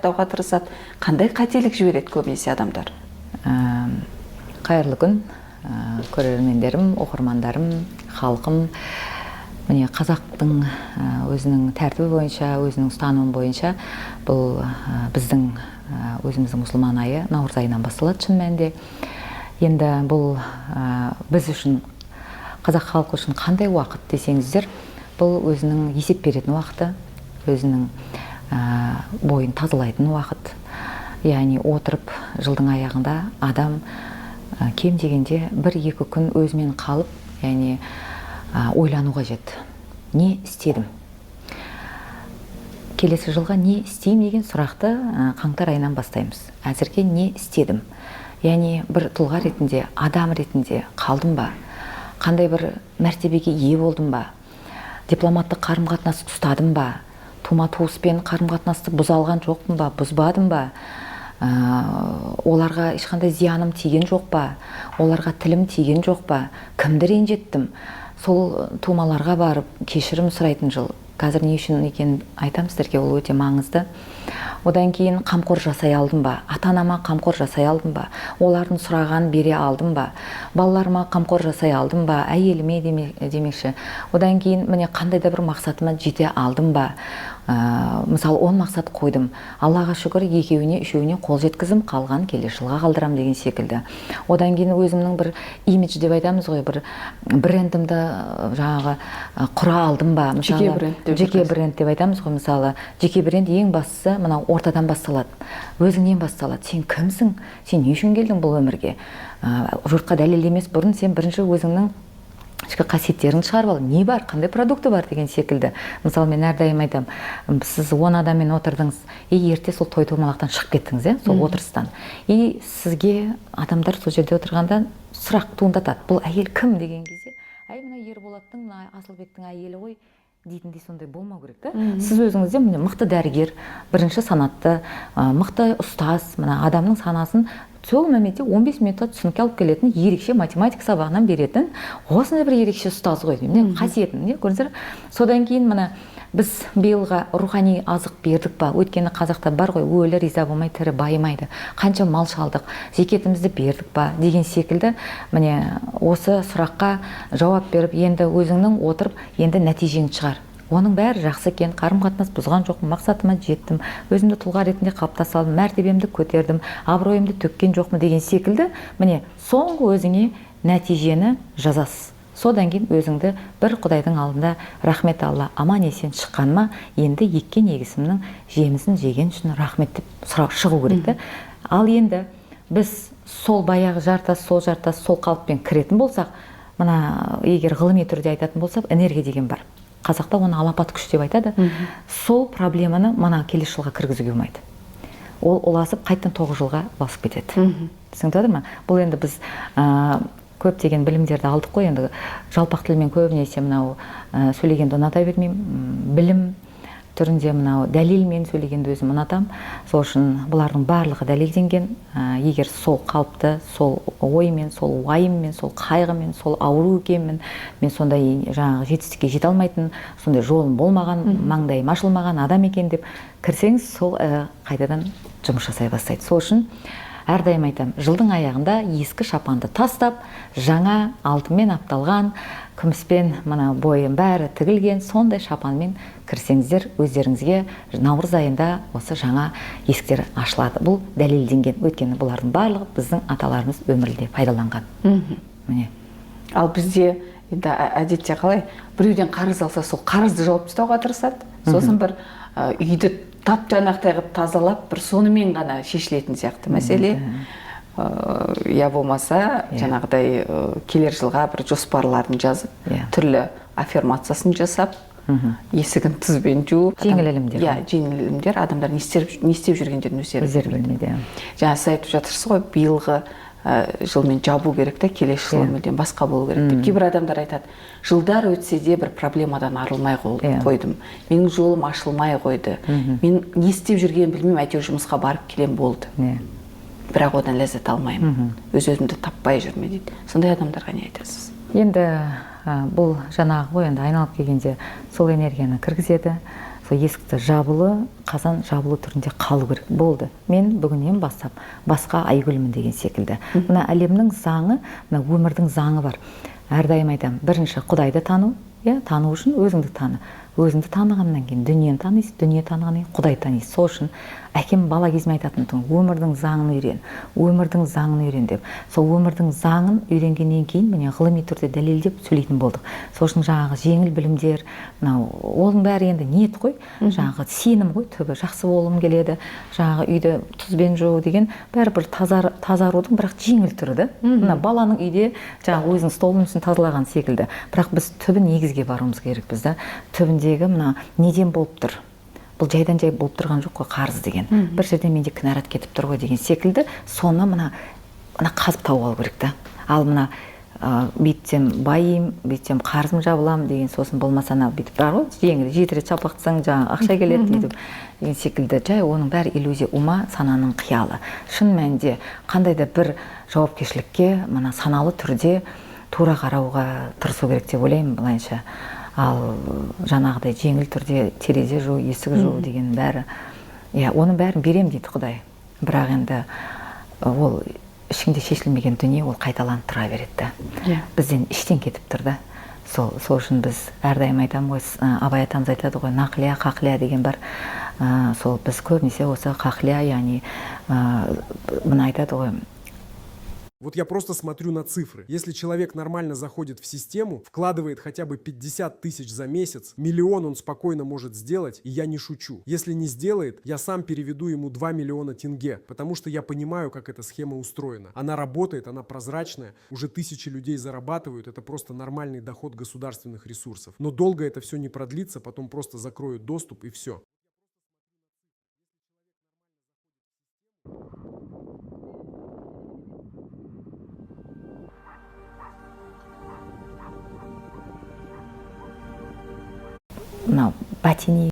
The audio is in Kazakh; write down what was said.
тауға тырысады, қандай қателік жібереді көбінесе адамдар? Қайырлы күн, көрермендерім, оқырмандарым, халқым. Міне қазақтың өзінің тәртібі бойынша, өзінің ұстанымы бойынша бұл біздің өзіміздің мұсылман айы наурыз айынан басталады шын мәнінде. Енді бұл біз үшін, қазақ халқы үшін қандай уақыт десеңіздер, бұл өзінің есеп беретін уақыты, өзінің бойын тазалайтын уақыт. Яғни отырып жылдың аяғында адам кем дегенде 1-2 күн өзімен қалып, яғни ойлану қажет. Не істедім? Келесі жылға не істеймін деген сұрақты қаңтар айынан бастаймыз. Әзірге не істедім? Яғни бір тұлға ретінде, адам ретінде қалдым ба? Қандай бір мәртебеге ие болдым ба? Дипломаттық қарым-қатынас ұстадым ба? Тума-туыспен қарым-қатынасты бұза алған жоқпын ба? Бұзбадым ба? Оларға ешқандай зияным тиген жоқ па? Оларға тілім тиген жоқ па? Кімді ренжеттім? Сол тумаларға барып кешірім сұрайтын жыл. Қазір не үшін екенін айтамын сіздерге, ол өте маңызды. Одан кейін қамқор жасай алдым ба? Ата-анама қамқор жасай алдым ба? Олардың сұраған бере алдым ба? Балаларыма қамқор жасай алдым ба? Әйеліме демекші. Одан кейін міне қандай да бір мақсатыма жете алдым ба? Мысалы 10 мақсат қойдым. Аллаға шүкір 2-3-іне қол жеткізім, қалған келесі жылға қалдырам деген секілді. Одан кейін өзімнің бір имидж деп айтамыз ғой, бір брендімді жаңағы құра алдым ба? Жеке бренд деп айтамыз ғой, мысалы. Жеке бренд ең бастысы мынау ортадан басталады. Өзіңнен басталады. Сен кімсің? Сен не үшін келдің бұл өмірге? Жұртқа дәлелдемес бұрын сен бірінші өзіңнің ішкі қасиеттерін шығарып ал, не бар, қандай продукты бар деген секілді. Мысалы, мен әрдайым айтам, сіз 10 адаммен отырдыңыз, ерте сол той томалақтан шығып кеттіңіз, сол отырыстан. Сізге адамдар сол жерде отырғанда сұрақ туындатады. Бұл әйел кім деген кезде, мына Ерболаттың, Асылбектің әйелі ғой дейтіндей сондай болмау керек та. Сіз өзіңізде мықты дәрігер, бірінші санатты, мықты ұстаз, мына адамның санасын сол мәметте 15 минутта түсінікке алып келетін, ерекше математика сабағынан беретін, осындай бір ерекше ұстаз ғой, қасиетін, көріңіздер. Содан кейін мына біз биылға рухани азық бердік па? Өйткені қазақта бар ғой, өлі риза болмай тірі байымайды. Қанша мал шалдық, зекетімізді бердік па деген секілді. Міне осы сұраққа жауап беріп, енді өзіңнің отырып, енді нәтижеңді шығар. Оның бәрі жақсы екен, қарым-қатынас бұзған жоқпын, мақсатыма жеттім, өзімді тұлға ретінде қалыптаса алдым, мәртебемді көтердім, абыройымды төккен жоқпын деген секілді. Міне соңғы өзіңе нәтижені жазасыз. Содан кейін өзіңді бір Құдайдың алдында рахмет Алла, аман есен шыққаныма, енді еккен егісімнің жемісін жеген үшін рахмет деп шығу керек. Ал енді біз сол баяғы жартас, сол қалыппен кіретін болсақ, мына егер ғылыми түрде айтатын болсақ, энергия деген бар. Қазақта оны алапат күш деп айтады. Сол проблеманы мына келесі жылға кіргізуге болмайды. Ол оласып қайттан 9 жылға басып кетеді. Түсінікті ма? Бұл енді біз көптеген білімдерді алдық қой, енді жалпақ тілмен көбінесе мынау сөйлегенді ұната бермеймін. Білім түрінде мынау дәлелмен сөйлегенді өзім ұнатам. Сол үшін бұлардың барлығы дәлелденген. Егер сол қалыпты, сол оймен, сол уайыммен, сол қайғымен, сол ауру екенмін, мен сондай жаңағы жетістікке жете алмайтын, сондай жолым болмаған, маңдайым ашылмаған адам екен деп кірсеңіз, сол қайтадан жұмыс жасай бастайды. Сол үшін әрдайым айтам, жылдың аяғында ескі шапанды тастап, жаңа алтынмен апталған, күміспен мына бойын бәрі тігілген сондай шапанмен кірсеңіздер, өздеріңізге наурыз айында осы жаңа есіктер ашылады. Бұл дәлелденген. Өйткені бұлардың барлығы біздің аталарымыз өмірде пайдаланған. Міне. Ал бізде енді әдетте қалай, біреуден қарыз алса, сол қарызды жауып тастауға тырысады. Сосын бір үйді тап-тұйнақтай қылып тазалап, бір сонымен ғана шешілетін сияқты мәселе. Я болмаса, жаңағыдай келер жылға бір жоспарларын жазып, түрлі аффирмациясын жасап, есігін тұзбен жуып, жеңіл ілімдер. Жеңіл ілімдер, адамдар не істеп жүргендерін өздері білмейді. Жаңа сіз айтып жатырсыз ғой, биылғы жылмен жабу керек та, келесі жылы мүлдем басқа болу керек деп. Кейбір адамдар айтады, жылдар өтсе де бір проблемадан арылмай қойдым. Менің жолым ашылмай қойды. Мен не істеп жүргенін білмеймін, әйтеуір жұмысқа барып келем болды. Бірақ одан ләззат алмаймын. Өз-өзімді таппай жүрме дейді. Сондай адамдарға не айтасыз? Енді бұл жаңағы ғой, енді айналып келгенде сол энергияны кіргізеді. сол есікті жабылы, қазан жабылу түрінде қалу керек болды. Мен бүгіннен бастап басқа Айгүлмін деген секілді. Мына әлемнің заңы, мына өмірдің заңы бар. Әрдайым айтамын, бірінші Құдайды тану, тану үшін өзіңді таны. Өзіңді танығаннан кейін дүниені танисыз, дүние танығаннан кейін Құдай танисыз. Сол үшін әкем бала кезімде айтатын тұғын, өмірдің заңын үйрен, өмірдің заңын үйрен деп. Сол өмірдің заңын үйренгеннен кейін міне ғылыми түрде дәлелдеп сөйлейтін болдық. Сол үшін жаңағы жеңіл білімдер, оның бәрі енді ниет қой, жаңағы сенім ғой, түбі жақсы болғым келеді, жаңағы үйді тұзбен жуу деген бәрі бір тазарудың бірақ жеңіл түрі да. Мына баланың үйде жаңағы өзінің столын үстін тазалаған секілді. Бірақ біз түбі негізге баруымыз керекпіз да. Түбіндегі мына неден болып тұр? Бұл жайдан жай болып тұрған жоқ қой, қарыз деген. Бір жерден менде кінәрат кетіп тұр ғой деген секілді, соны мына қазып тауып алу керек та. Ал мына бүйтсем байым, бүйтсем қарызым жабылам деген, сосын болмаса бүйтіп бар ғой, жеңіл 7 рет шапақтасаң жаңа ақша келеді дейді деген секілді. Жай оның бәрі иллюзия, ума, сананың қиялы. Шын мәнінде қандай да бір жауапкершілікке мына саналы түрде тура қарауға тырысу керек деп ойлаймын былайынша. Ал жаңағыдай жеңіл түрде терезе жуу, есік жуу деген бәрі, оның бәрін берем дейді Құдай. Бірақ енді ол ішіңде шешілмеген дүние, ол қайталанып тұра береді. Бізден іштен кетіп тұр да. Сол үшін біз әрдайым айтамын ғой, Абай атамыз айтады ғой, нақлия, қақлия деген бар. Сол біз көбінесе осы қақлия, яғни мына айтады ғой. Вот я просто смотрю на цифры. Если человек нормально заходит в систему, вкладывает хотя бы 50 тысяч за месяц, миллион он спокойно может сделать, и я не шучу. Если не сделает, я сам переведу ему 2 миллиона тенге, потому что я понимаю, как эта схема устроена. Она работает, она прозрачная, уже тысячи людей зарабатывают, это просто нормальный доход государственных ресурсов. Но долго это все не продлится, потом просто закроют доступ и все. Мынау бәтини